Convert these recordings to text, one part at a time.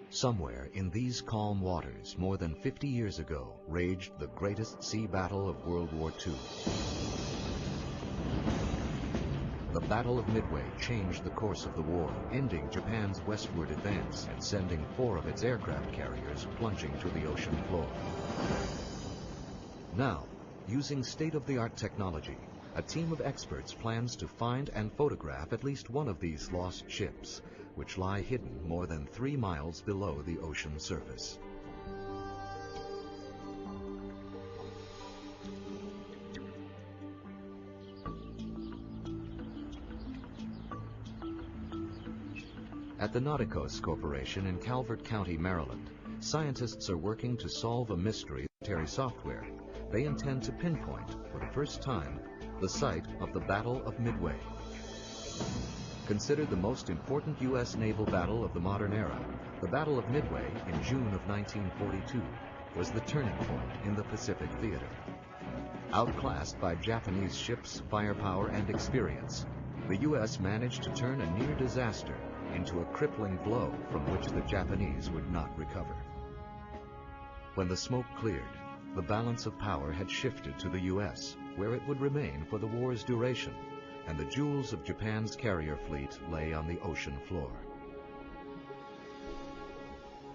Somewhere in these calm waters, more than 50 years ago, raged the greatest sea battle of World War II. The Battle of Midway changed the course of the war, ending Japan's westward advance and sending 4 of its aircraft carriers plunging to the ocean floor. Now, using state-of-the-art technology, a team of experts plans to find and photograph at least one of these lost ships, which lie hidden more than 3 miles below the ocean surface. At the Nauticos Corporation in Calvert County, Maryland, scientists are working to solve a mystery with military software. They intend to pinpoint, for the first time, the site of the Battle of Midway. Considered the most important U.S. naval battle of the modern era, the Battle of Midway in June of 1942 was the turning point in the Pacific theater. Outclassed by Japanese ships, firepower, and experience, the U.S. managed to turn a near disaster into a crippling blow from which the Japanese would not recover. When the smoke cleared, the balance of power had shifted to the U.S., where it would remain for the war's duration, and the jewels of Japan's carrier fleet lay on the ocean floor.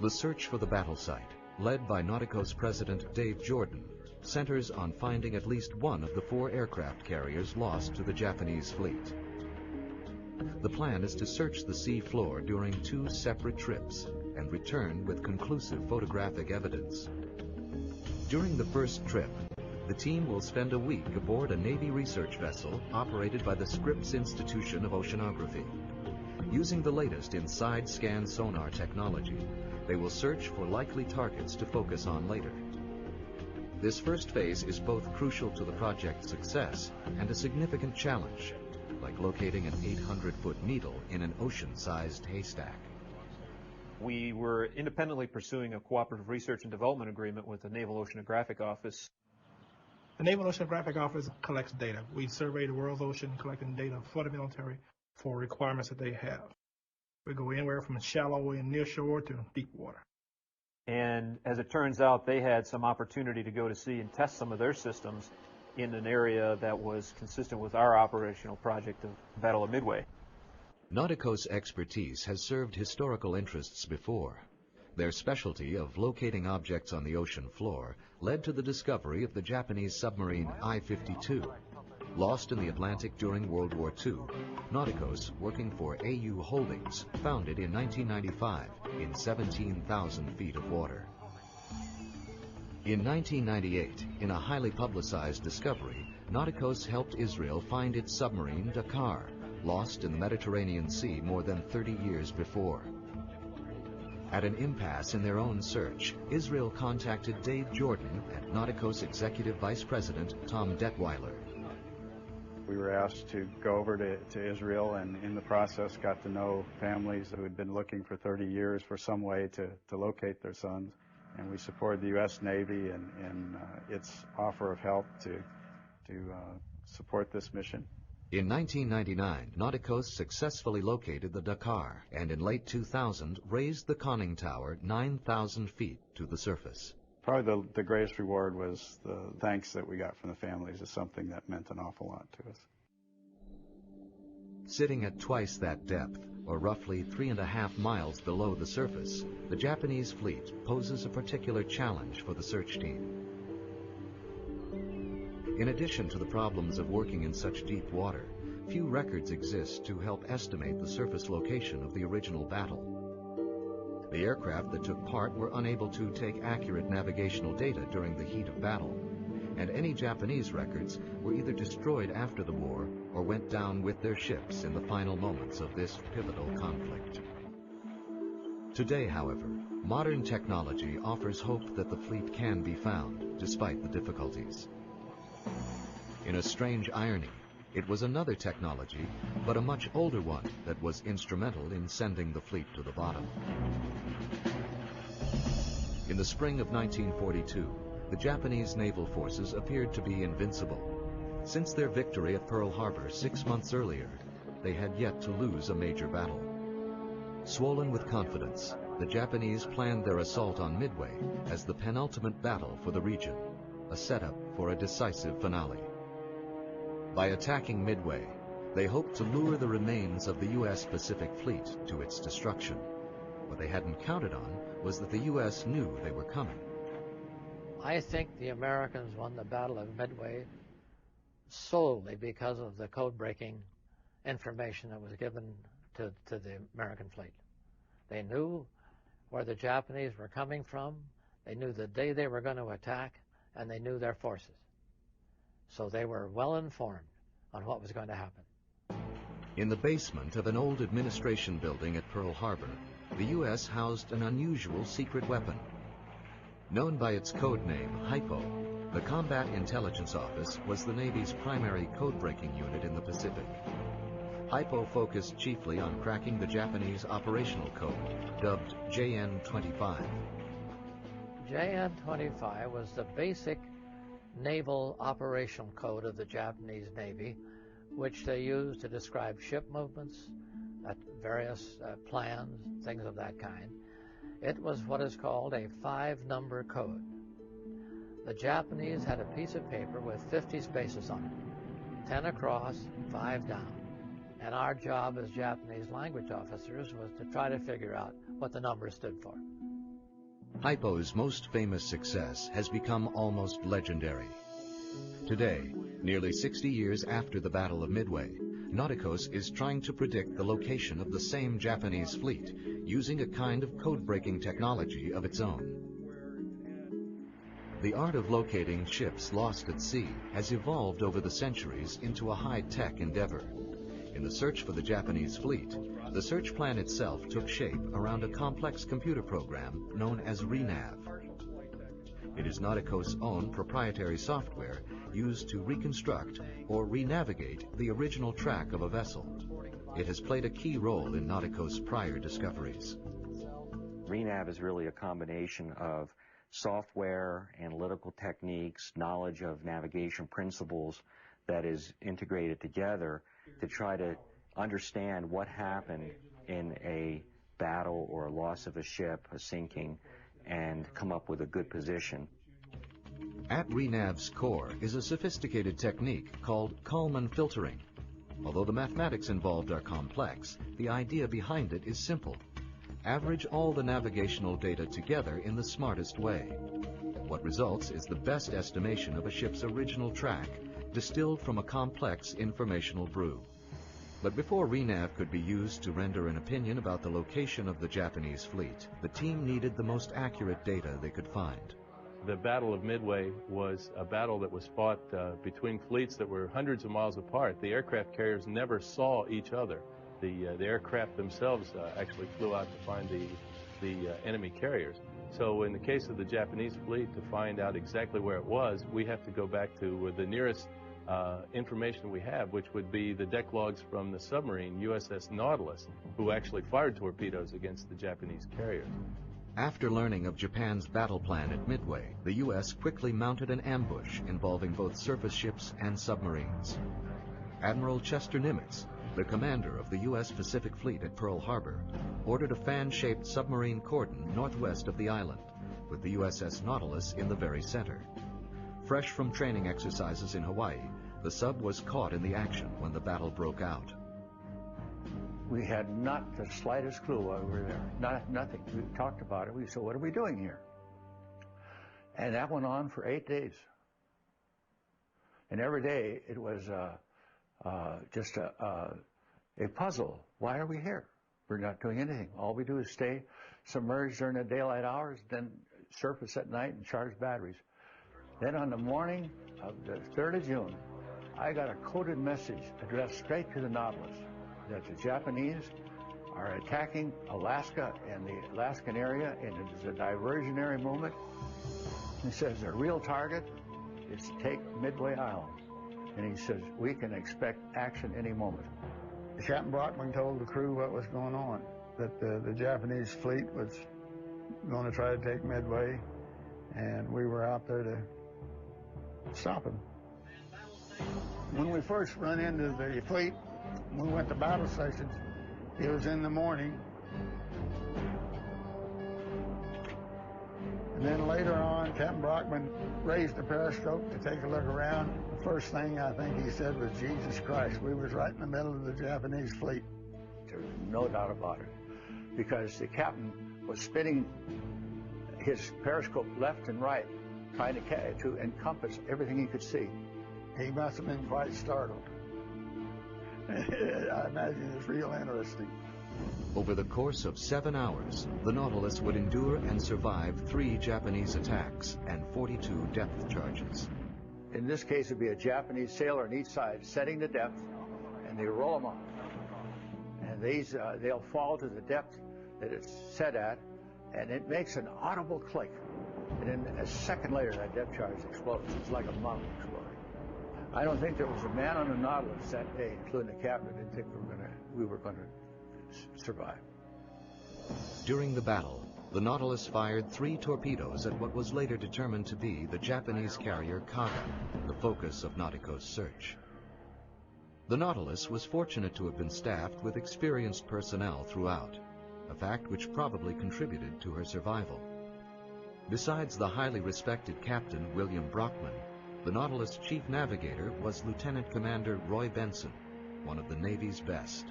The search for the battle site, led by Nauticos President Dave Jordan, centers on finding at least one of the 4 aircraft carriers lost to the Japanese fleet. The plan is to search the sea floor during 2 separate trips and return with conclusive photographic evidence. During the first trip, the team will spend a week aboard a Navy research vessel operated by the Scripps Institution of Oceanography. Using the latest in side-scan sonar technology, they will search for likely targets to focus on later. This first phase is both crucial to the project's success and a significant challenge, like locating an 800-foot needle in an ocean-sized haystack. We were independently pursuing a cooperative research and development agreement with the Naval Oceanographic Office. The Naval Oceanographic Office collects data. We survey the world's ocean, collecting data for the military for requirements that they have. We go anywhere from shallow and near shore to deep water. And as it turns out, they had some opportunity to go to sea and test some of their systems in an area that was consistent with our operational project of Battle of Midway. Nauticos' expertise has served historical interests before. Their specialty of locating objects on the ocean floor led to the discovery of the Japanese submarine I-52. Lost in the Atlantic during World War II, Nauticos, working for AU Holdings, found it in 1995 in 17,000 feet of water. In 1998, in a highly publicized discovery, Nauticos helped Israel find its submarine Dakar, lost in the Mediterranean Sea more than 30 years before. At an impasse in their own search, Israel contacted Dave Jordan and Nauticos Executive Vice President Tom Detweiler. We were asked to go over to Israel, and in the process got to know families who had been looking for 30 years for some way to locate their sons. And we supported the U.S. Navy in its offer of help to support this mission. In 1999, Nauticos successfully located the Dakar, and in late 2000 raised the conning tower 9,000 feet to the surface. Probably the greatest reward was the thanks that we got from the families. Is something that meant an awful lot to us. Sitting at twice that depth, or roughly 3.5 miles below the surface, the Japanese fleet poses a particular challenge for the search team. In addition to the problems of working in such deep water, few records exist to help estimate the surface location of the original battle. The aircraft that took part were unable to take accurate navigational data during the heat of battle, and any Japanese records were either destroyed after the war or went down with their ships in the final moments of this pivotal conflict. Today, however, modern technology offers hope that the fleet can be found, despite the difficulties. In a strange irony, it was another technology, but a much older one, that was instrumental in sending the fleet to the bottom. In the spring of 1942, the Japanese naval forces appeared to be invincible. Since their victory at Pearl Harbor 6 months earlier, they had yet to lose a major battle. Swollen with confidence, the Japanese planned their assault on Midway as the penultimate battle for the region, a setup for a decisive finale. By attacking Midway, they hoped to lure the remains of the U.S. Pacific Fleet to its destruction. What they hadn't counted on was that the U.S. knew they were coming. I think the Americans won the Battle of Midway solely because of the code-breaking information that was given to the American fleet. They knew where the Japanese were coming from, they knew the day they were going to attack, and they knew their forces. So they were well informed on what was going to happen. In the basement of an old administration building at Pearl Harbor, the U.S. housed an unusual secret weapon. Known by its code name, HIPO, the Combat Intelligence Office was the Navy's primary code-breaking unit in the Pacific. HIPO focused chiefly on cracking the Japanese operational code, dubbed JN-25. JN-25 was the basic naval operational code of the Japanese Navy, which they used to describe ship movements, various plans, things of that kind. It was what is called a 5-number code. The Japanese had a piece of paper with 50 spaces on it, 10 across, 5 down. And our job as Japanese language officers was to try to figure out what the numbers stood for. HIPO's most famous success has become almost legendary. Today, nearly 60 years after the Battle of Midway, Nauticos is trying to predict the location of the same Japanese fleet using a kind of code-breaking technology of its own. The art of locating ships lost at sea has evolved over the centuries into a high-tech endeavor. In the search for the Japanese fleet, the search plan itself took shape around a complex computer program known as RENAV. It is Nauticos' own proprietary software used to reconstruct or renavigate the original track of a vessel. It has played a key role in Nauticos' prior discoveries. RENAV is really a combination of software, analytical techniques, knowledge of navigation principles that is integrated together to try to understand what happened in a battle or a loss of a ship, a sinking, and come up with a good position. At RENAV's core is a sophisticated technique called Kalman filtering. Although the mathematics involved are complex, the idea behind it is simple. Average all the navigational data together in the smartest way. What results is the best estimation of a ship's original track, distilled from a complex informational brew. But before RENAV could be used to render an opinion about the location of the Japanese fleet, the team needed the most accurate data they could find. The Battle of Midway was a battle that was fought between fleets that were hundreds of miles apart. The aircraft carriers never saw each other. The aircraft themselves actually flew out to find the enemy carriers. So in the case of the Japanese fleet, to find out exactly where it was, we have to go back to the nearest information we have, which would be the deck logs from the submarine USS Nautilus, who actually fired torpedoes against the Japanese carriers. After learning of Japan's battle plan at Midway, the U.S. quickly mounted an ambush involving both surface ships and submarines. Admiral Chester Nimitz, the commander of the U.S. Pacific Fleet at Pearl Harbor, ordered a fan-shaped submarine cordon northwest of the island, with the USS Nautilus in the very center. Fresh from training exercises in Hawaii, the sub was caught in the action when the battle broke out. We had not the slightest clue why we were there. Nothing. We talked about it. We said, what are we doing here? And that went on for 8 days. And every day it was just a puzzle. Why are we here? We're not doing anything. All we do is stay submerged during the daylight hours, then surface at night and charge batteries. Then on the morning of the 3rd of June, I got a coded message addressed straight to the Nautilus that the Japanese are attacking Alaska and the Alaskan area, and it is a diversionary movement. He says their real target is to take Midway Island. And he says, we can expect action any moment. Captain Brockman told the crew what was going on, that the Japanese fleet was going to try to take Midway, and we were out there to stop him. When we first run into the fleet, we went to battle stations. It was in the morning. And then later on, Captain Brockman raised the periscope to take a look around. The first thing I think he said was, Jesus Christ, we was right in the middle of the Japanese fleet. There's no doubt about it, because the captain was spinning his periscope left and right, trying to encompass everything he could see. He must have been quite startled. I imagine it's real interesting. Over the course of 7 hours, the Nautilus would endure and survive 3 Japanese attacks and 42 depth charges. In this case, it'd be a Japanese sailor on each side setting the depth, and they roll them off. And these, they'll fall to the depth that it's set at, and it makes an audible click. And then a second later, that depth charge explodes. It's like a bomb exploding. I don't think there was a man on the Nautilus that day, including the captain, that didn't think we were going to survive. During the battle, the Nautilus fired 3 torpedoes at what was later determined to be the Japanese carrier Kaga, the focus of Nautico's search. The Nautilus was fortunate to have been staffed with experienced personnel throughout, a fact which probably contributed to her survival. Besides the highly respected Captain William Brockman, the Nautilus' chief navigator was Lieutenant Commander Roy Benson, one of the Navy's best.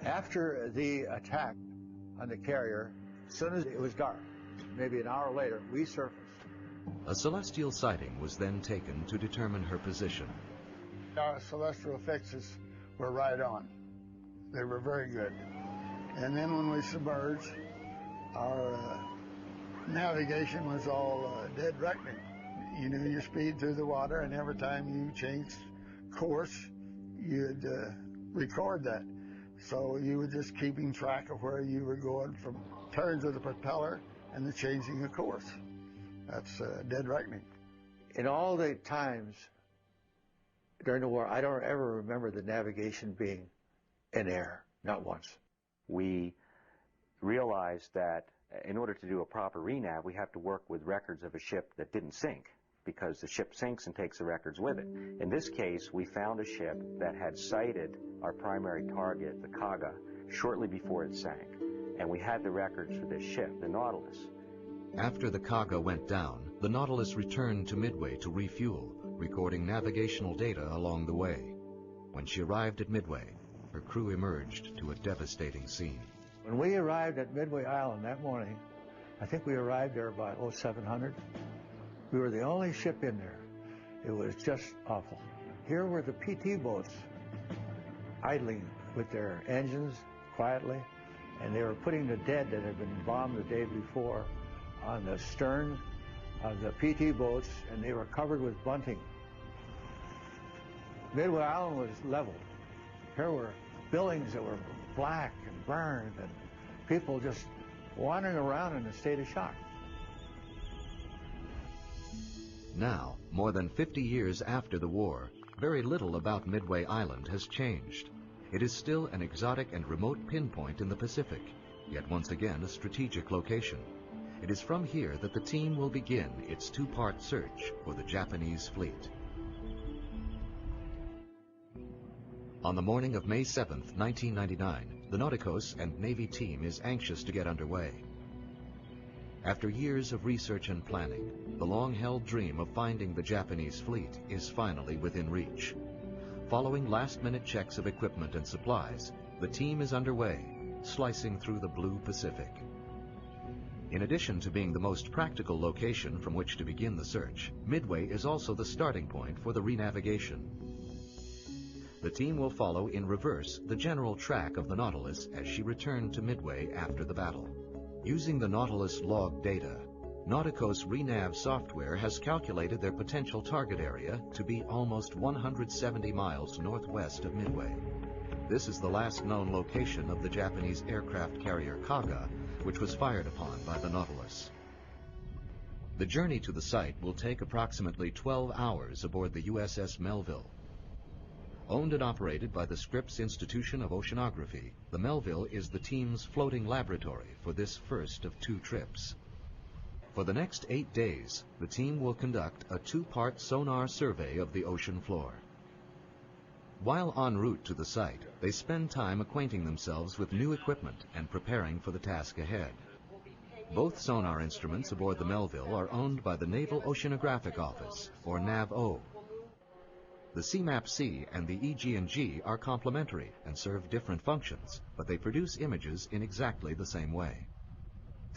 After the attack on the carrier, as soon as it was dark, maybe an hour later, we surfaced. A celestial sighting was then taken to determine her position. Our celestial fixes were right on. They were very good. And then when we submerged, our navigation was all dead reckoning. You knew your speed through the water, and every time you changed course, you'd record that. So you were just keeping track of where you were going from turns of the propeller and the changing of course. That's dead reckoning. In all the times during the war, I don't ever remember the navigation being in error, not once. We realized that in order to do a proper renav, we have to work with records of a ship that didn't sink, because the ship sinks and takes the records with it. In this case, we found a ship that had sighted our primary target, the Kaga, shortly before it sank. And we had the records for this ship, the Nautilus. After the Kaga went down, the Nautilus returned to Midway to refuel, recording navigational data along the way. When she arrived at Midway, her crew emerged to a devastating scene. When we arrived at Midway Island that morning, I think we arrived there about 0700. We were the only ship in there. It was just awful. Here were the PT boats idling with their engines quietly, and they were putting the dead that had been bombed the day before on the stern of the PT boats, and they were covered with bunting. Midway Island was leveled. Here were buildings that were black and burned, and people just wandering around in a state of shock. Now, more than 50 years after the war, very little about Midway Island has changed. It is still an exotic and remote pinpoint in the Pacific, yet once again a strategic location. It is from here that the team will begin its 2-part search for the Japanese fleet. On the morning of May 7th, 1999, the Nauticos and Navy team is anxious to get underway. After years of research and planning, the long-held dream of finding the Japanese fleet is finally within reach. Following last-minute checks of equipment and supplies, the team is underway, slicing through the blue Pacific. In addition to being the most practical location from which to begin the search, Midway is also the starting point for the renavigation. The team will follow in reverse the general track of the Nautilus as she returned to Midway after the battle. Using the Nautilus log data, Nauticos Renav software has calculated their potential target area to be almost 170 miles northwest of Midway. This is the last known location of the Japanese aircraft carrier Kaga, which was fired upon by the Nautilus. The journey to the site will take approximately 12 hours aboard the USS Melville. Owned and operated by the Scripps Institution of Oceanography, the Melville is the team's floating laboratory for this first of 2 trips. For the next 8 days, the team will conduct a 2-part sonar survey of the ocean floor. While en route to the site, they spend time acquainting themselves with new equipment and preparing for the task ahead. Both sonar instruments aboard the Melville are owned by the Naval Oceanographic Office, or NAVO. The CMAP-C and the EG&G are complementary and serve different functions, but they produce images in exactly the same way.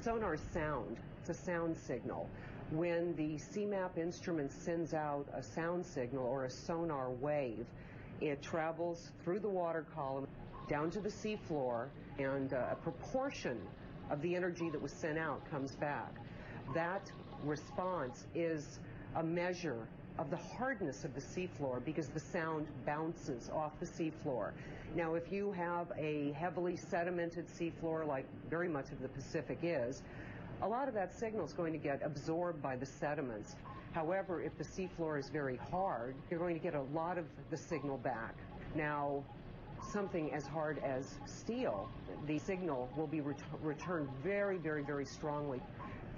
Sonar is sound. It's a sound signal. When the CMAP instrument sends out a sound signal or a sonar wave, it travels through the water column down to the seafloor, and a proportion of the energy that was sent out comes back. That response is a measure of the hardness of the seafloor because the sound bounces off the seafloor. Now, if you have a heavily sedimented seafloor, like very much of the Pacific is, a lot of that signal is going to get absorbed by the sediments. However, if the seafloor is very hard, you're going to get a lot of the signal back. Now, something as hard as steel, the signal will be returned very, very, very strongly.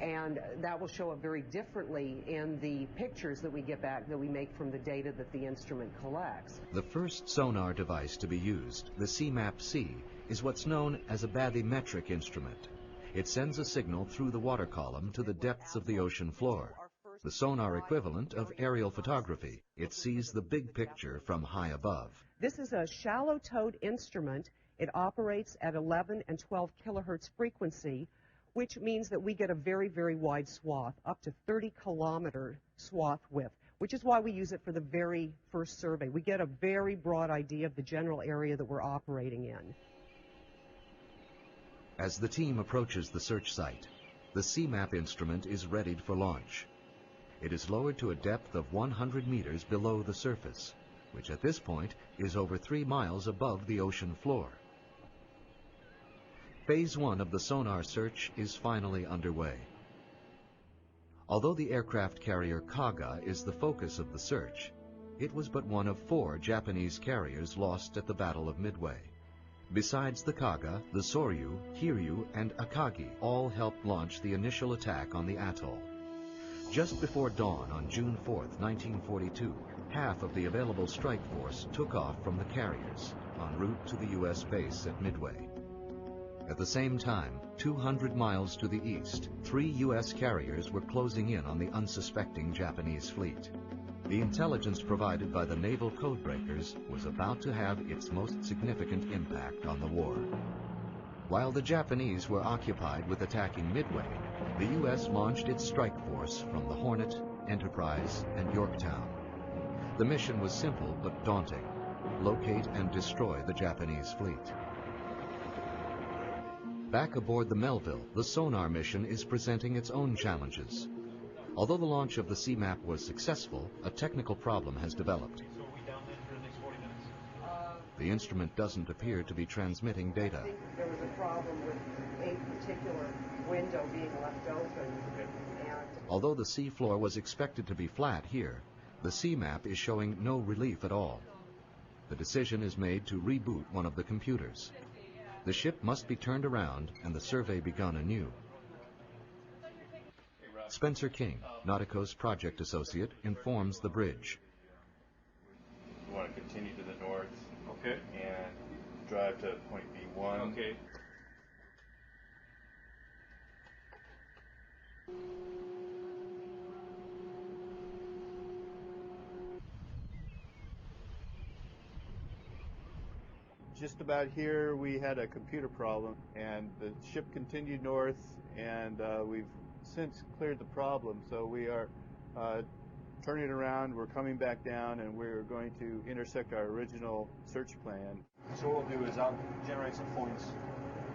And that will show up very differently in the pictures that we get back, that we make from the data that the instrument collects. The first sonar device to be used, the CMAP-C, is what's known as a bathymetric instrument. It sends a signal through the water column to the depths of the ocean floor. The sonar equivalent of aerial photography. It sees the big picture from high above. This is a shallow-towed instrument. It operates at 11 and 12 kilohertz frequency, which means that we get a very, very wide swath, up to 30-kilometer swath width, which is why we use it for the very first survey. We get a very broad idea of the general area that we're operating in. As the team approaches the search site, the CMAP instrument is readied for launch. It is lowered to a depth of 100 meters below the surface, which at this point is over 3 miles above the ocean floor. Phase 1 of the sonar search is finally underway. Although the aircraft carrier Kaga is the focus of the search, it was but one of 4 Japanese carriers lost at the Battle of Midway. Besides the Kaga, the Soryu, Hiryu, and Akagi all helped launch the initial attack on the atoll. Just before dawn on June 4, 1942, half of the available strike force took off from the carriers, en route to the U.S. base at Midway. At the same time, 200 miles to the east, 3 U.S. carriers were closing in on the unsuspecting Japanese fleet. The intelligence provided by the naval codebreakers was about to have its most significant impact on the war. While the Japanese were occupied with attacking Midway, the U.S. launched its strike force from the Hornet, Enterprise, and Yorktown. The mission was simple but daunting: locate and destroy the Japanese fleet. Back aboard the Melville, the sonar mission is presenting its own challenges. Although the launch of the CMAP was successful, a technical problem has developed. The instrument doesn't appear to be transmitting data. I think there was a problem with a particular window being left open. Although the seafloor was expected to be flat here, the CMAP is showing no relief at all. The decision is made to reboot one of the computers. The ship must be turned around and the survey begun anew. Spencer King, Nautico's project associate, informs the bridge. We want to continue to the north, okay, and drive to point B1. Okay. Just about here, we had a computer problem, and the ship continued north, and we've since cleared the problem. So we are turning around, we're coming back down, and we're going to intersect our original search plan. So what we'll do is I'll generate some points,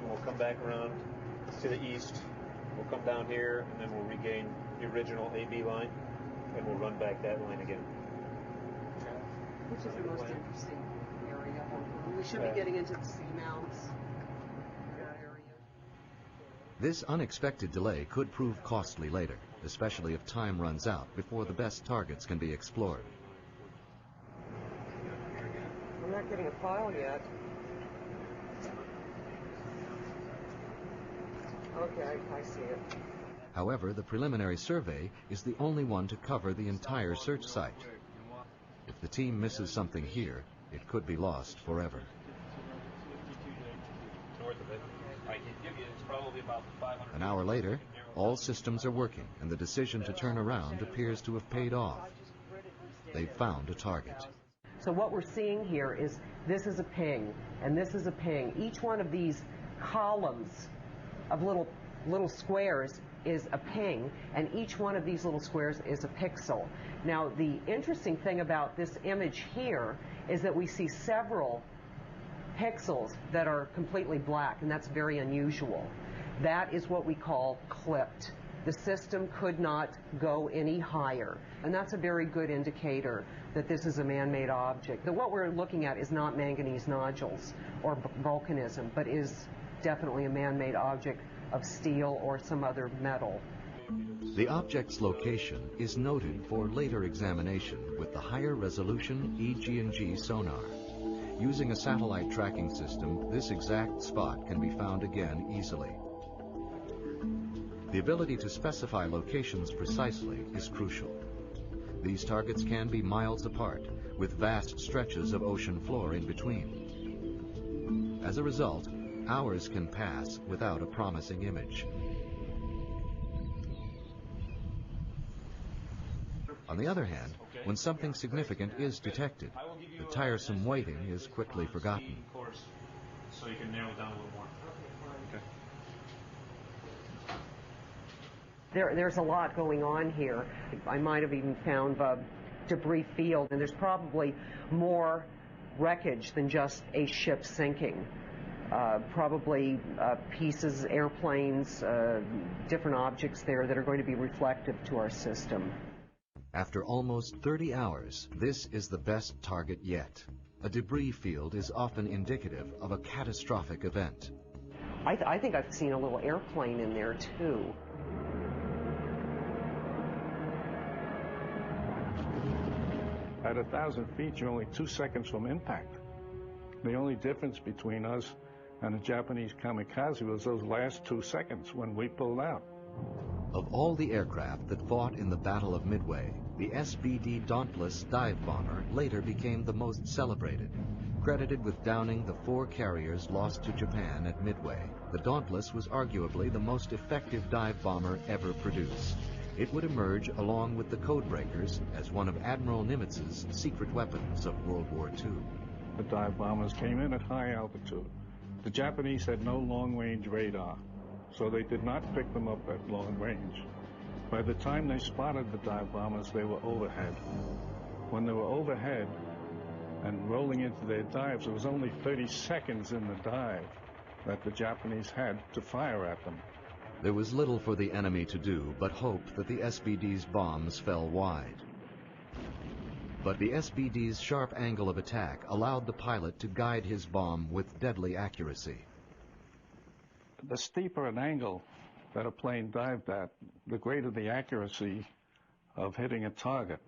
and we'll come back around to the east. We'll come down here, and then we'll regain the original AB line, and we'll run back that line again. Which is the most interesting area. We should be getting into the seamounts area. This unexpected delay could prove costly later, especially if time runs out before the best targets can be explored. I'm not getting a file yet. Okay, I see it. However, the preliminary survey is the only one to cover the entire search site. If the team misses something here, it could be lost forever. North of it. An hour later, all systems are working, and the decision to turn around appears to have paid off. They've found a target. So what we're seeing here is this is a ping, and this is a ping. Each one of these columns of little squares is a ping, and each one of these little squares is a pixel. Now, the interesting thing about this image here is that we see several pixels that are completely black, and that's very unusual. That is what we call clipped. The system could not go any higher, and that's a very good indicator that this is a man-made object. That what we're looking at is not manganese nodules or volcanism, but is definitely a man-made object of steel or some other metal. The object's location is noted for later examination with the higher resolution EG&G sonar. Using a satellite tracking system, this exact spot can be found again easily. The ability to specify locations precisely is crucial. These targets can be miles apart, with vast stretches of ocean floor in between. As a result, hours can pass without a promising image. On the other hand, when something significant is detected, the tiresome waiting is quickly forgotten. So you can narrow down a little more. Okay. There's a lot going on here. I might have even found a debris field, and there's probably more wreckage than just a ship sinking. Probably pieces, airplanes, different objects there that are going to be reflective to our system. After almost 30 hours, this is the best target yet. A debris field is often indicative of a catastrophic event. I think I've seen a little airplane in there, too. At 1,000 feet, you're only 2 seconds from impact. The only difference between us and the Japanese kamikaze was those last 2 seconds when we pulled out. Of all the aircraft that fought in the Battle of Midway, the SBD Dauntless dive bomber later became the most celebrated. Credited with downing the 4 carriers lost to Japan at Midway, the Dauntless was arguably the most effective dive bomber ever produced. It would emerge along with the Codebreakers as one of Admiral Nimitz's secret weapons of World War II. The dive bombers came in at high altitude. The Japanese had no long-range radar, so they did not pick them up at long range. By the time they spotted the dive bombers, they were overhead. When they were overhead and rolling into their dives, it was only 30 seconds in the dive that the Japanese had to fire at them. There was little for the enemy to do but hope that the SBD's bombs fell wide. But the SBD's sharp angle of attack allowed the pilot to guide his bomb with deadly accuracy. The steeper an angle that a plane dived at, the greater the accuracy of hitting a target.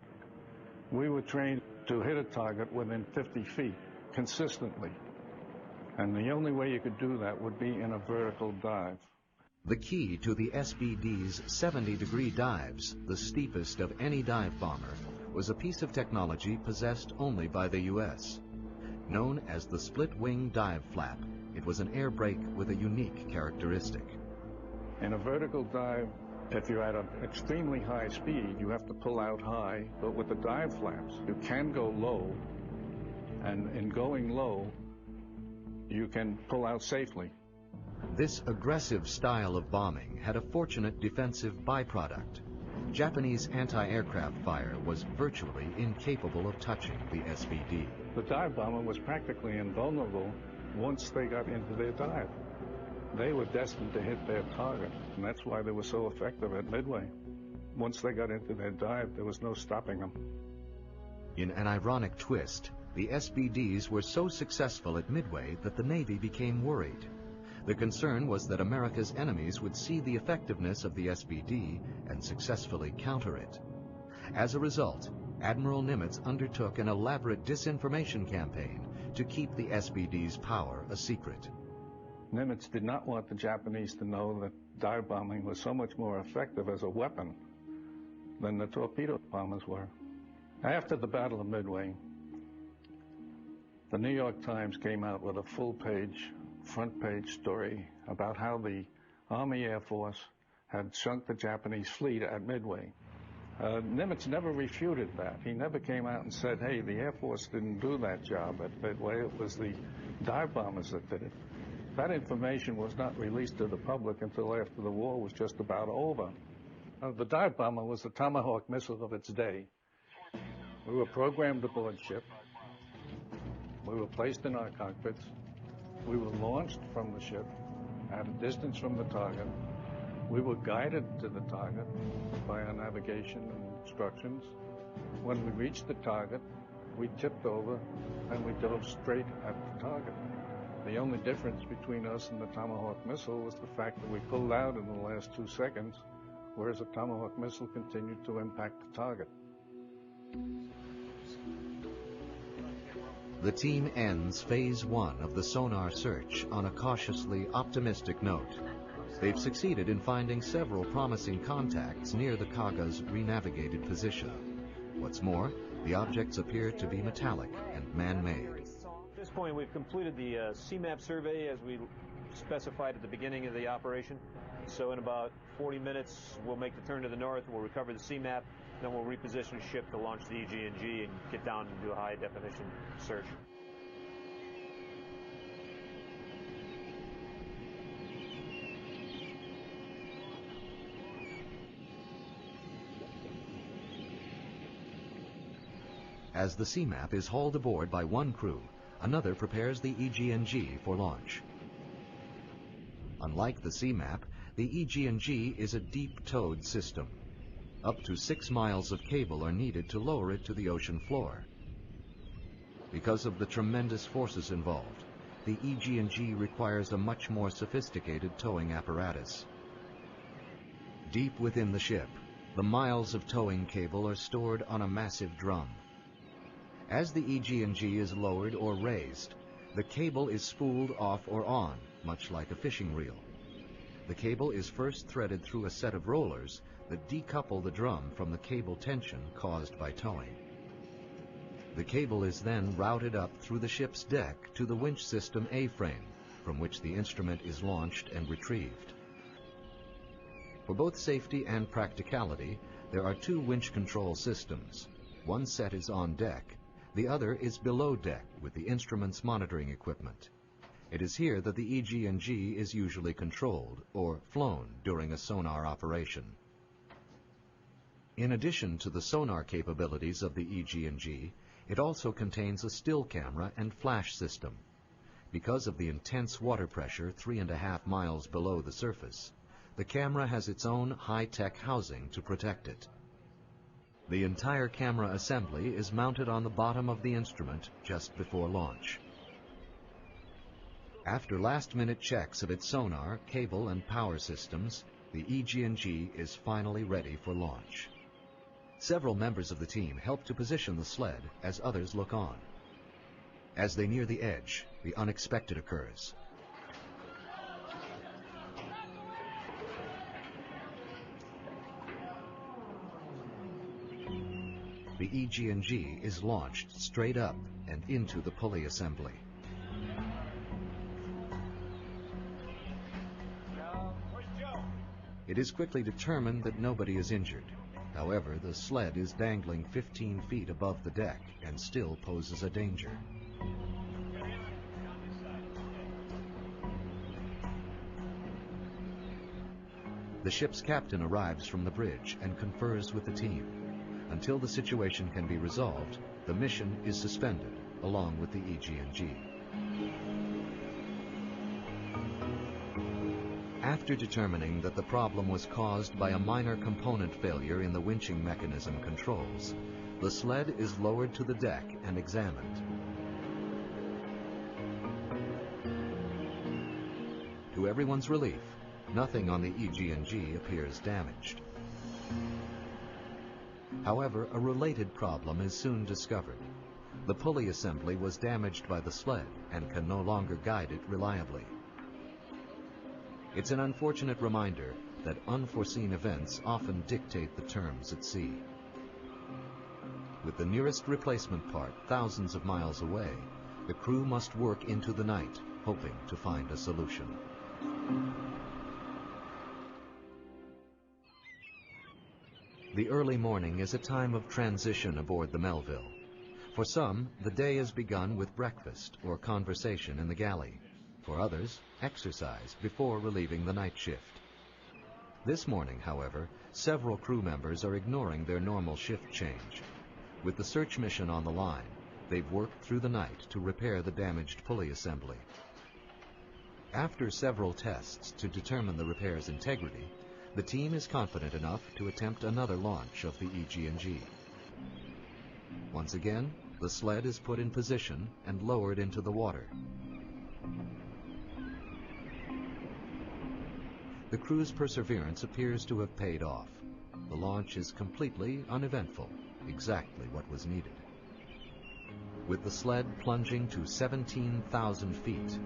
We were trained to hit a target within 50 feet consistently. And the only way you could do that would be in a vertical dive. The key to the SBD's 70-degree dives, the steepest of any dive bomber, was a piece of technology possessed only by the U.S. Known as the split-wing dive flap, it was an air brake with a unique characteristic. In a vertical dive, if you're at an extremely high speed, you have to pull out high, but with the dive flaps, you can go low, and in going low, you can pull out safely. This aggressive style of bombing had a fortunate defensive byproduct. Japanese anti-aircraft fire was virtually incapable of touching the SBD. The dive bomber was practically invulnerable once they got into their dive. They were destined to hit their target, and that's why they were so effective at Midway. Once they got into their dive, there was no stopping them. In an ironic twist, the SBDs were so successful at Midway that the Navy became worried. The concern was that America's enemies would see the effectiveness of the SBD and successfully counter it. As a result, Admiral Nimitz undertook an elaborate disinformation campaign to keep the SBD's power a secret. Nimitz did not want the Japanese to know that dive bombing was so much more effective as a weapon than the torpedo bombers were. After the Battle of Midway, the New York Times came out with a full-page front page story about how the Army Air Force had sunk the Japanese fleet at Midway. Nimitz never refuted that. He never came out and said, hey, the Air Force didn't do that job at Midway. It was the dive bombers that did it. That information was not released to the public until after the war was just about over. The dive bomber was the Tomahawk missile of its day. We were programmed aboard ship. We were placed in our cockpits. We were launched from the ship at a distance from the target. We were guided to the target by our navigation and instructions. When we reached the target, we tipped over and we dove straight at the target. The only difference between us and the Tomahawk missile was the fact that we pulled out in the last 2 seconds, whereas the Tomahawk missile continued to impact the target. The team ends phase 1 of the sonar search on a cautiously optimistic note. They've succeeded in finding several promising contacts near the Kaga's renavigated position. What's more, the objects appear to be metallic and man-made. At this point, we've completed the CMAP survey as we specified at the beginning of the operation. So in about 40 minutes, we'll make the turn to the north, we'll recover the CMAP, then we'll reposition the ship to launch the EG&G and get down and do a high-definition search. As the CMAP is hauled aboard by one crew, another prepares the EG&G for launch. Unlike the CMAP, the EG&G is a deep-towed system. Up to 6 miles of cable are needed to lower it to the ocean floor. Because of the tremendous forces involved, the EG&G requires a much more sophisticated towing apparatus. Deep within the ship, the miles of towing cable are stored on a massive drum. As the EG&G is lowered or raised, the cable is spooled off or on, much like a fishing reel. The cable is first threaded through a set of rollers that decouple the drum from the cable tension caused by towing. The cable is then routed up through the ship's deck to the winch system A-frame, from which the instrument is launched and retrieved. For both safety and practicality, there are 2 winch control systems. One set is on deck. The other is below deck with the instrument's monitoring equipment. It is here that the EG&G is usually controlled or flown during a sonar operation. In addition to the sonar capabilities of the EG&G, it also contains a still camera and flash system. Because of the intense water pressure 3.5 miles below the surface, the camera has its own high-tech housing to protect it. The entire camera assembly is mounted on the bottom of the instrument just before launch. After last-minute checks of its sonar, cable, and power systems, the EG&G is finally ready for launch. Several members of the team help to position the sled as others look on. As they near the edge, the unexpected occurs. The EG&G is launched straight up and into the pulley assembly. It is quickly determined that nobody is injured. However, the sled is dangling 15 feet above the deck and still poses a danger. The ship's captain arrives from the bridge and confers with the team. Until the situation can be resolved, the mission is suspended, along with the EG&G. After determining that the problem was caused by a minor component failure in the winching mechanism controls, the sled is lowered to the deck and examined. To everyone's relief, nothing on the EG&G appears damaged. However, a related problem is soon discovered. The pulley assembly was damaged by the sled and can no longer guide it reliably. It's an unfortunate reminder that unforeseen events often dictate the terms at sea. With the nearest replacement part thousands of miles away, the crew must work into the night, hoping to find a solution. The early morning is a time of transition aboard the Melville. For some, the day is begun with breakfast or conversation in the galley. For others, exercise before relieving the night shift. This morning, however, several crew members are ignoring their normal shift change. With the search mission on the line, they've worked through the night to repair the damaged pulley assembly. After several tests to determine the repair's integrity, the team is confident enough to attempt another launch of the EG&G. Once again, the sled is put in position and lowered into the water. The crew's perseverance appears to have paid off. The launch is completely uneventful, exactly what was needed. With the sled plunging to 17,000 feet,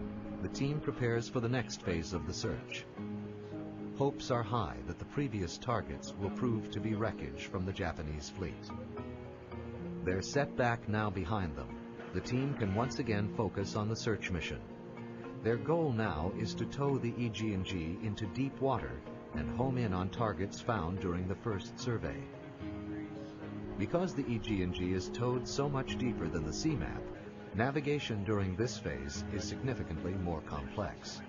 the team prepares for the next phase of the search. Hopes are high that the previous targets will prove to be wreckage from the Japanese fleet. Their setback now behind them, the team can once again focus on the search mission. Their goal now is to tow the EG&G into deep water and home in on targets found during the first survey. Because the EG&G is towed so much deeper than the CMAP, navigation during this phase is significantly more complex.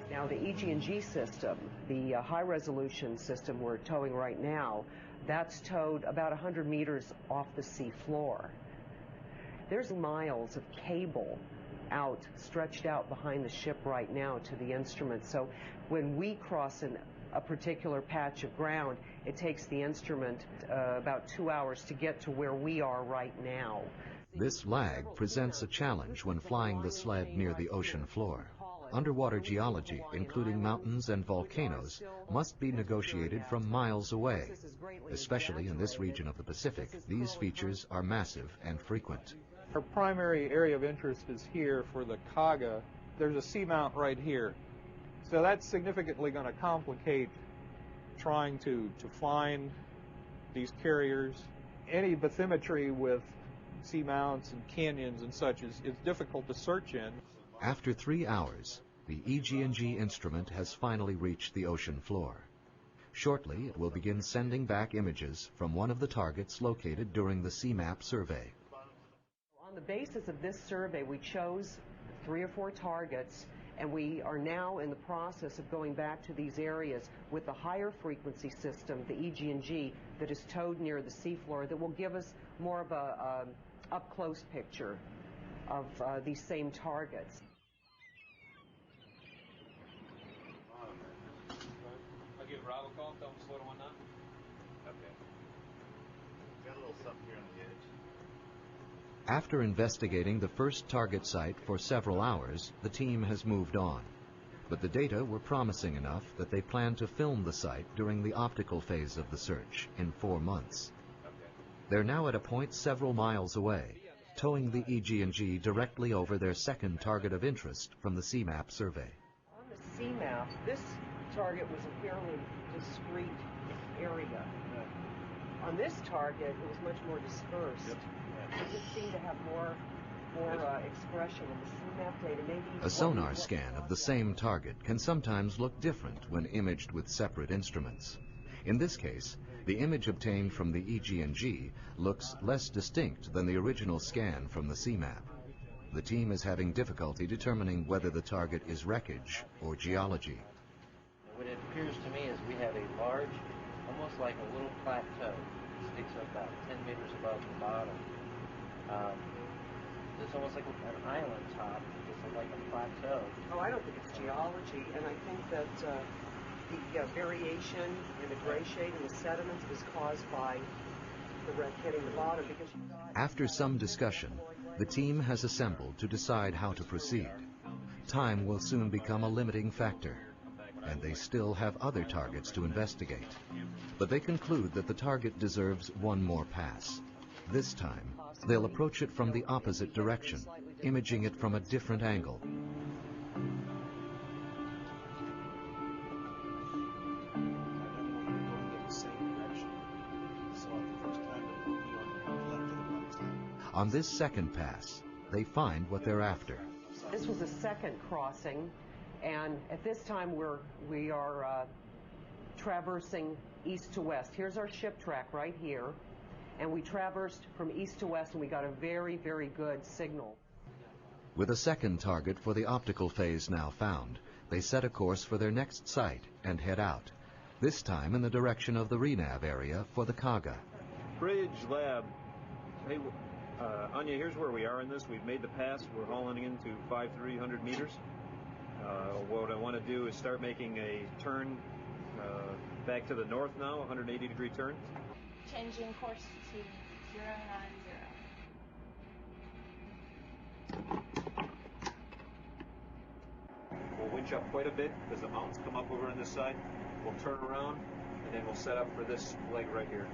Now the EG&G system, the high-resolution system we're towing right now, that's towed about 100 meters off the sea floor. There's miles of cable stretched out behind the ship right now to the instrument. So when we cross a particular patch of ground, it takes the instrument about 2 hours to get to where we are right now. This lag presents a challenge when flying the sled near the ocean floor. Underwater geology, including mountains and volcanoes, must be negotiated from miles away. Especially in this region of the Pacific, these features are massive and frequent. Our primary area of interest is here for the Kaga. There's a seamount right here. So that's significantly going to complicate trying to find these carriers. Any bathymetry with seamounts and canyons and such is difficult to search in. After 3 hours, the EG&G instrument has finally reached the ocean floor. Shortly, it will begin sending back images from one of the targets located during the CMAP survey. On the basis of this survey, we chose 3 or 4 targets, and we are now in the process of going back to these areas with the higher frequency system, the EG&G, that is towed near the seafloor, that will give us more of a up-close picture of these same targets. I'll give Rob a call, tell him to slow to 1 knot. Okay. Got a little something here on the edge. After investigating the first target site for several hours, the team has moved on. But the data were promising enough that they plan to film the site during the optical phase of the search in 4 months. They're now at a point several miles away, towing the EG&G directly over their second target of interest from the CMAP survey. On the CMAP, this target was a fairly discrete area. On this target, it was much more dispersed. It just seemed to have more expression in the CMAP data. Maybe a sonar scan of the same target can sometimes look different when imaged with separate instruments. In this case, the image obtained from the EG&G looks less distinct than the original scan from the CMAP. The team is having difficulty determining whether the target is wreckage or geology. What it appears to me is we have a large, almost like a little plateau. It sticks up about 10 meters above the bottom. It's almost like an island top. It's like a plateau. Oh, I don't think it's geology, and I think that the variation in the gray shade in the sediments was caused by the wreck hitting the bottom. Because after some discussion, the team has assembled to decide how to proceed. Time will soon become a limiting factor, and they still have other targets to investigate. But they conclude that the target deserves one more pass. This time, they'll approach it from the opposite direction, imaging it from a different angle. On this second pass, they find what they're after. This was a second crossing, and at this time we are traversing east to west. Here's our ship track right here, and we traversed from east to west, and we got a very, very good signal. With a second target for the optical phase now found, they set a course for their next site and head out, this time in the direction of the RENAV area for the Kaga. Bridge lab. Hey, Anya, here's where we are in this. We've made the pass. We're hauling into 5,300 meters. What I want to do is start making a turn back to the north now, 180-degree turn. Changing course to 090. We'll winch up quite a bit because the mountains come up over on this side. We'll turn around, and then we'll set up for this leg right here.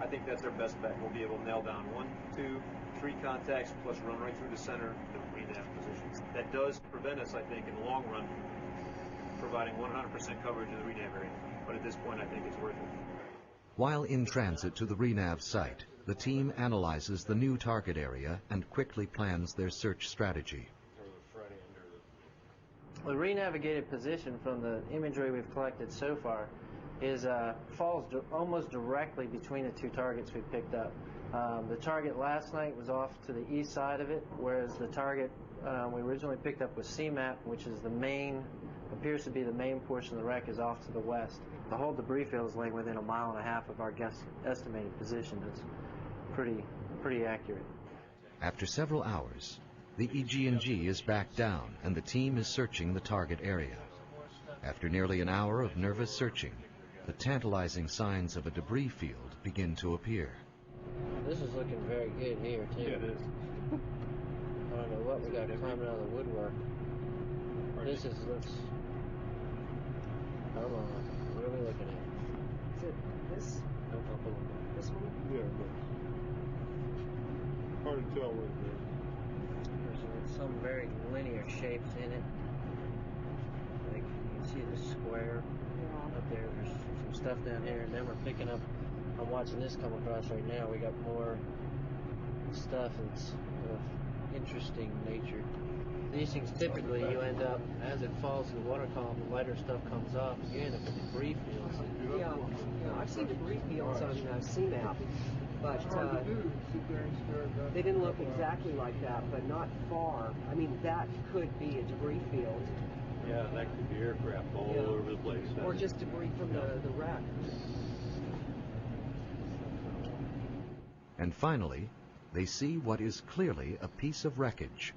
I think that's our best bet. We'll be able to nail down 1, 2, 3 contacts, plus run right through the center of the RENAV position. That does prevent us, I think, in the long run, providing 100% coverage of the RENAV area. But at this point, I think it's worth it. While in transit to the RENAV site, the team analyzes the new target area and quickly plans their search strategy. The renavigated position from the imagery we've collected so far is falls almost directly between the two targets we picked up. The target last night was off to the east side of it, whereas the target we originally picked up was CMAP, which is the main, appears to be the main portion of the wreck, is off to the west. The whole debris field is laying within 1.5 miles of our estimated position. It's pretty accurate. After several hours, the EG&G is back down and the team is searching the target area. After nearly an hour of nervous searching, the tantalizing signs of a debris field begin to appear. This is looking very good here, too. Yeah, it is. I don't know what we got climbing out of the woodwork. Looks... Hold on. What are we looking at? Is it this? This one? Yeah, it looks. Hard to tell what it is. There's some very linear shapes in it. Like, you can see this square up there. There's some stuff down here, and then we're picking up. I'm watching this come across right now. We got more stuff that's of interesting nature. These things typically you end up, as it falls to the water column, the lighter stuff comes off, and you end up with debris fields. Yeah, I've seen debris fields on CMAP, but they didn't look exactly like that, but not far. I mean, that could be a debris field. Yeah, that could be aircraft all over the place. Or just debris from the wreck. And finally, they see what is clearly a piece of wreckage.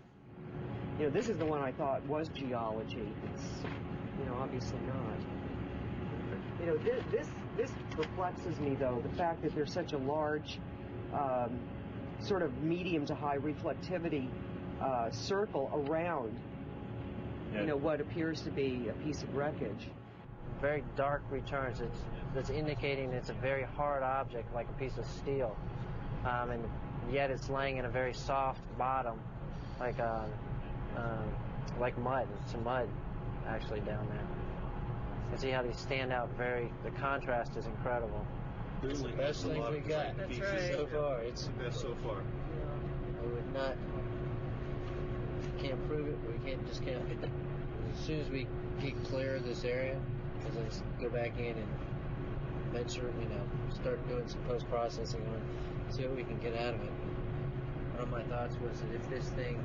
You know, this is the one I thought was geology. It's, you know, obviously not. You know, this perplexes me, though, the fact that there's such a large, sort of medium to high reflectivity circle around, you know, what appears to be a piece of wreckage. Very dark returns. It's indicating it's a very hard object, like a piece of steel, and yet it's laying in a very soft bottom, like mud. It's some mud actually down there. You can see how these stand out the contrast is incredible. It's the best thing we got. That's right. So far. It's the best so far. I would not, can't prove it, but we just can't. As soon as we get clear of this area, because let's go back in and venture, you know, start doing some post-processing on it, see what we can get out of it. One of my thoughts was that if this thing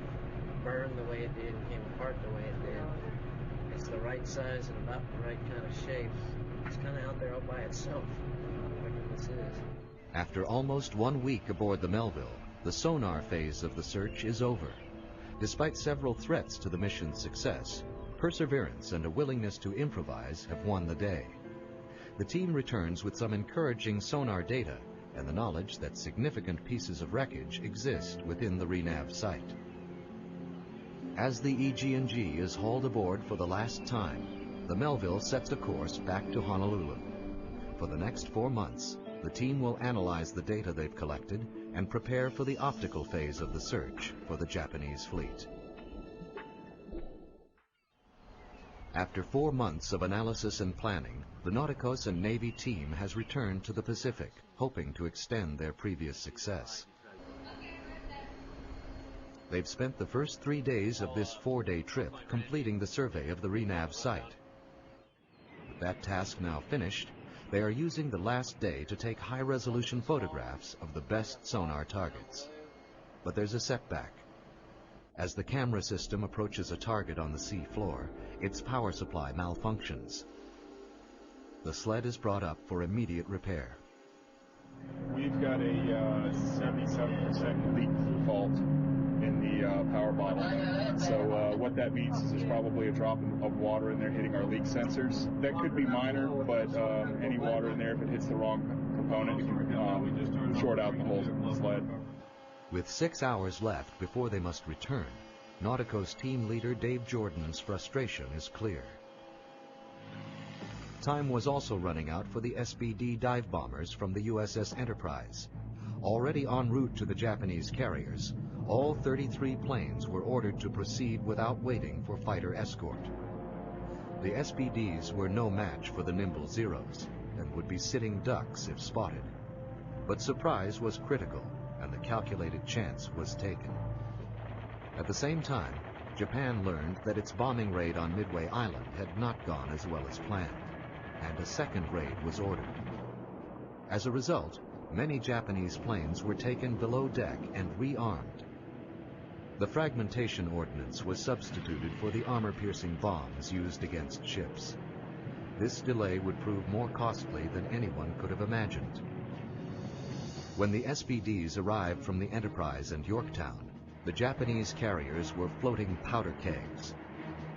burned the way it did and came apart the way it did, it's the right size and about the right kind of shape. It's kind of out there all by itself. Whatever this is. After almost 1 week aboard the Melville, the sonar phase of the search is over. Despite several threats to the mission's success, perseverance and a willingness to improvise have won the day. The team returns with some encouraging sonar data and the knowledge that significant pieces of wreckage exist within the RENAV site. As the EG&G is hauled aboard for the last time, the Melville sets a course back to Honolulu. For the next 4 months, the team will analyze the data they've collected and prepare for the optical phase of the search for the Japanese fleet. After 4 months of analysis and planning, the Nauticus and Navy team has returned to the Pacific, hoping to extend their previous success. They've spent the first 3 days of this 4-day trip completing the survey of the RENAV site. With that task now finished, they are using the last day to take high-resolution photographs of the best sonar targets. But there's a setback. As the camera system approaches a target on the sea floor, its power supply malfunctions. The sled is brought up for immediate repair. We've got a 77% leak fault in the power bottle. So what that means is there's probably a drop of water in there hitting our leak sensors. That could be minor, but any water in there, if it hits the wrong component, it can short out the whole sled. With 6 hours left before they must return, Nautico's team leader Dave Jordan's frustration is clear. Time was also running out for the SBD dive bombers from the USS Enterprise. Already en route to the Japanese carriers, all 33 planes were ordered to proceed without waiting for fighter escort. The SBDs were no match for the nimble Zeros and would be sitting ducks if spotted. But surprise was critical, and the calculated chance was taken. At the same time, Japan learned that its bombing raid on Midway Island had not gone as well as planned, and a second raid was ordered. As a result, many Japanese planes were taken below deck and rearmed. The fragmentation ordnance was substituted for the armor-piercing bombs used against ships. This delay would prove more costly than anyone could have imagined. When the SBDs arrived from the Enterprise and Yorktown, the Japanese carriers were floating powder kegs.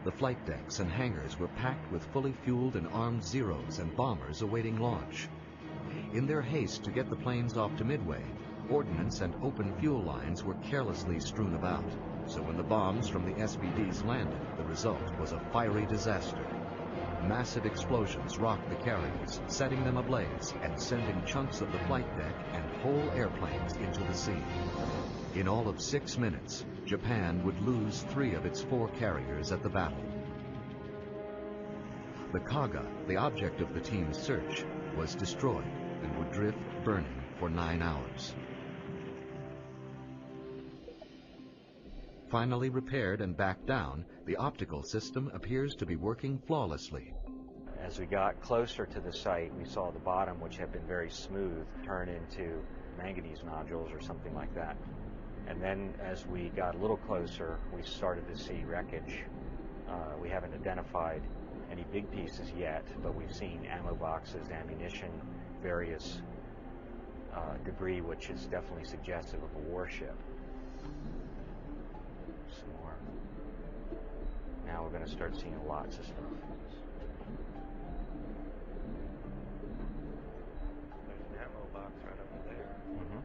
The flight decks and hangars were packed with fully fueled and armed Zeros and bombers awaiting launch. In their haste to get the planes off to Midway, ordnance and open fuel lines were carelessly strewn about. So when the bombs from the SBDs landed, the result was a fiery disaster. Massive explosions rocked the carriers, setting them ablaze and sending chunks of the flight deck and whole airplanes into the sea. In all of 6 minutes, Japan would lose 3 of its 4 carriers at the battle. The Kaga, the object of the team's search, was destroyed and would drift burning for 9 hours. Finally repaired and back down, the optical system appears to be working flawlessly. As we got closer to the site, we saw the bottom, which had been very smooth, turn into manganese nodules or something like that. And then as we got a little closer, we started to see wreckage. We haven't identified any big pieces yet, but we've seen ammo boxes, ammunition, various debris, which is definitely suggestive of a warship. Some more. Now we're going to start seeing lots of stuff. There's an ammo box right over there. Mm-hmm.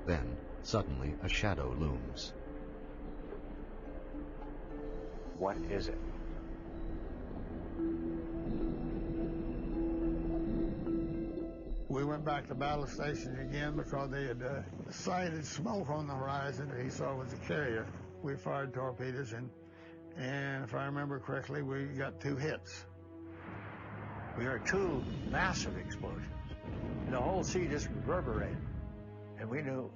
Then, suddenly, a shadow looms. What is it? We went back to battle stations again because they had sighted smoke on the horizon that he saw was a carrier. We fired torpedoes, and if I remember correctly, we got 2 hits. We heard 2 massive explosions, and the whole sea just reverberated. And we knew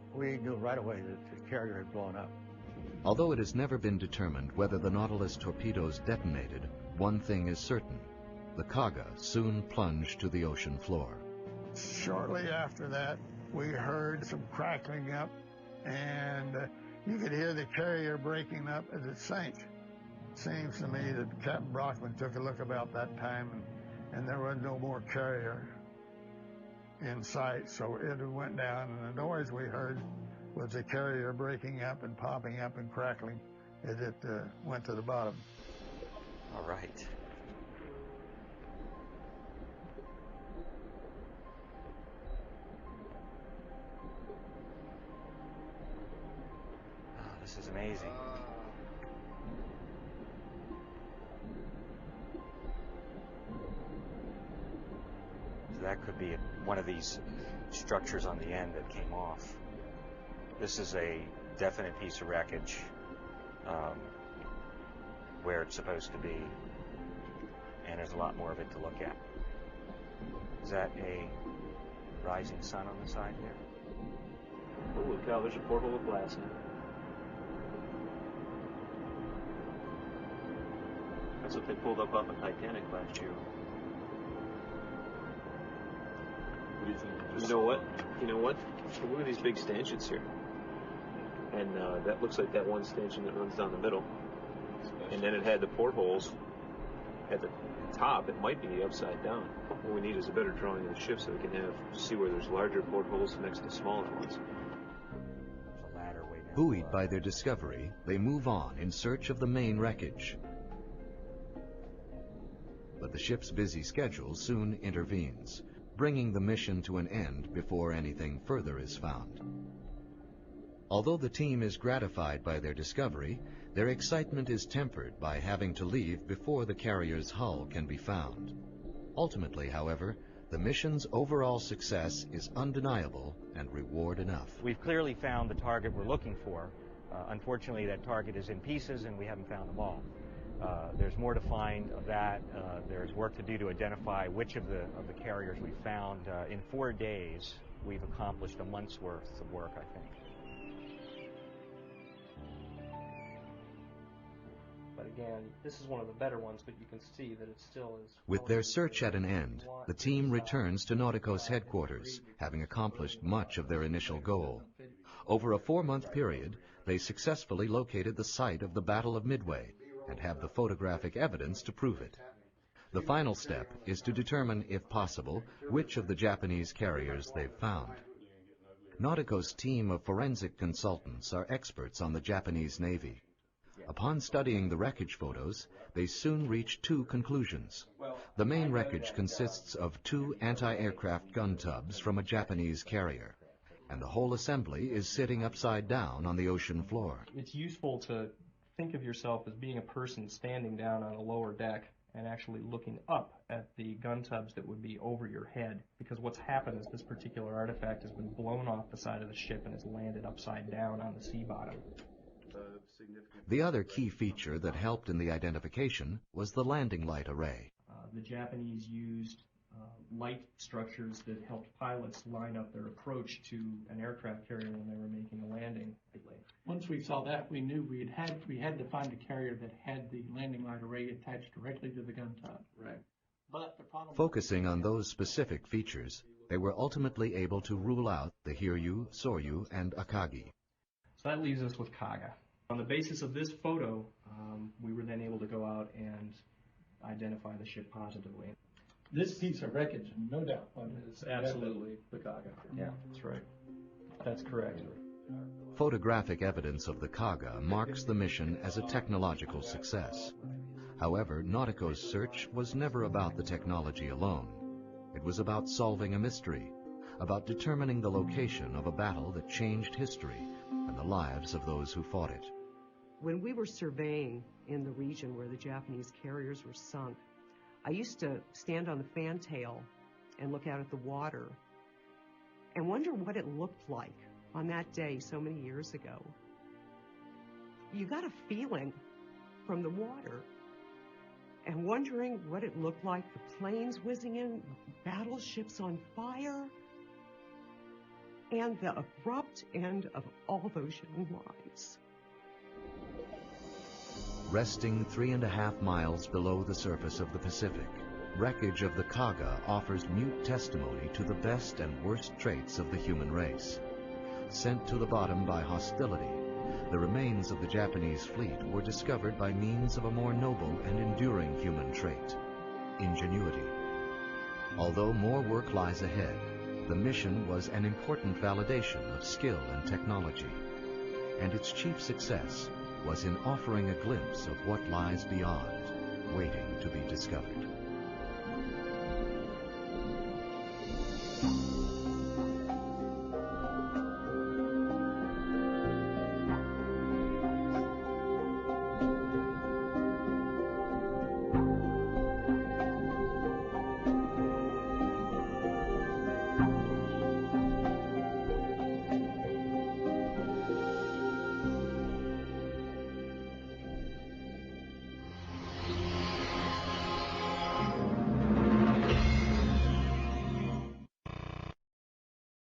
right away that the carrier had blown up. Although it has never been determined whether the Nautilus torpedoes detonated, one thing is certain. The Kaga soon plunged to the ocean floor. Shortly after that, we heard some crackling up, and you could hear the carrier breaking up as it sank. It seems to me that Captain Brockman took a look about that time, and there was no more carrier in sight, so it went down, and the noise we heard was the carrier breaking up and popping up and crackling as it went to the bottom. All right. Oh, this is amazing. So that could be one of these structures on the end that came off. This is a definite piece of wreckage where it's supposed to be, and there's a lot more of it to look at. Is that a rising sun on the side here. Holy cow, there's a porthole of glass in it. That's what they pulled up off of Titanic last year. What do you think? You know what? You know what? Look at these big stanchions here. And that looks like that one stanchion that runs down the middle. And then it had the portholes at the top. It might be upside down. What we need is a better drawing of the ship so we can see where there's larger portholes next to smaller ones. Buoyed by their discovery, they move on in search of the main wreckage. But the ship's busy schedule soon intervenes, bringing the mission to an end before anything further is found. Although the team is gratified by their discovery, their excitement is tempered by having to leave before the carrier's hull can be found. Ultimately, however, the mission's overall success is undeniable and reward enough. We've clearly found the target we're looking for. Unfortunately, that target is in pieces and we haven't found them all. There's more to find of that. There's work to do to identify which of the carriers we found. In 4 days, we've accomplished a month's worth of work, I think. But again, this is one of the better ones, but you can see that it still is. With their search at an end, the team returns to Nauticos headquarters, having accomplished much of their initial goal. Over a 4-month period, they successfully located the site of the Battle of Midway and have the photographic evidence to prove it. The final step is to determine, if possible, which of the Japanese carriers they've found. Nauticos' team of forensic consultants are experts on the Japanese Navy. Upon studying the wreckage photos, they soon reach 2 conclusions. The main wreckage consists of 2 anti-aircraft gun tubs from a Japanese carrier, and the whole assembly is sitting upside down on the ocean floor. It's useful to think of yourself as being a person standing down on a lower deck and actually looking up at the gun tubs that would be over your head, because what's happened is this particular artifact has been blown off the side of the ship and has landed upside down on the sea bottom. The other key feature that helped in the identification was the landing light array. The Japanese used light structures that helped pilots line up their approach to an aircraft carrier when they were making a landing. Once we saw that, we knew we had to find a carrier that had the landing light array attached directly to the gun tub. Right. But the problem, focusing on those specific features, they were ultimately able to rule out the Hiryu, Soryu, and Akagi. So that leaves us with Kaga. On the basis of this photo, we were then able to go out and identify the ship positively. this piece of wreckage, no doubt, is absolutely the Kaga. Yeah, that's right. That's correct. Photographic evidence of the Kaga marks the mission as a technological success. However, Nautico's search was never about the technology alone. It was about solving a mystery, about determining the location of a battle that changed history and the lives of those who fought it. When we were surveying in the region where the Japanese carriers were sunk, I used to stand on the fantail and look out at the water and wonder what it looked like on that day so many years ago. You got a feeling from the water and wondering what it looked like, the planes whizzing in, battleships on fire, and the abrupt end of all those young lives. Resting 3.5 miles below the surface of the Pacific, wreckage of the Kaga offers mute testimony to the best and worst traits of the human race. Sent to the bottom by hostility, the remains of the Japanese fleet were discovered by means of a more noble and enduring human trait, ingenuity. Although more work lies ahead, the mission was an important validation of skill and technology, and its chief success was in offering a glimpse of what lies beyond, waiting to be discovered.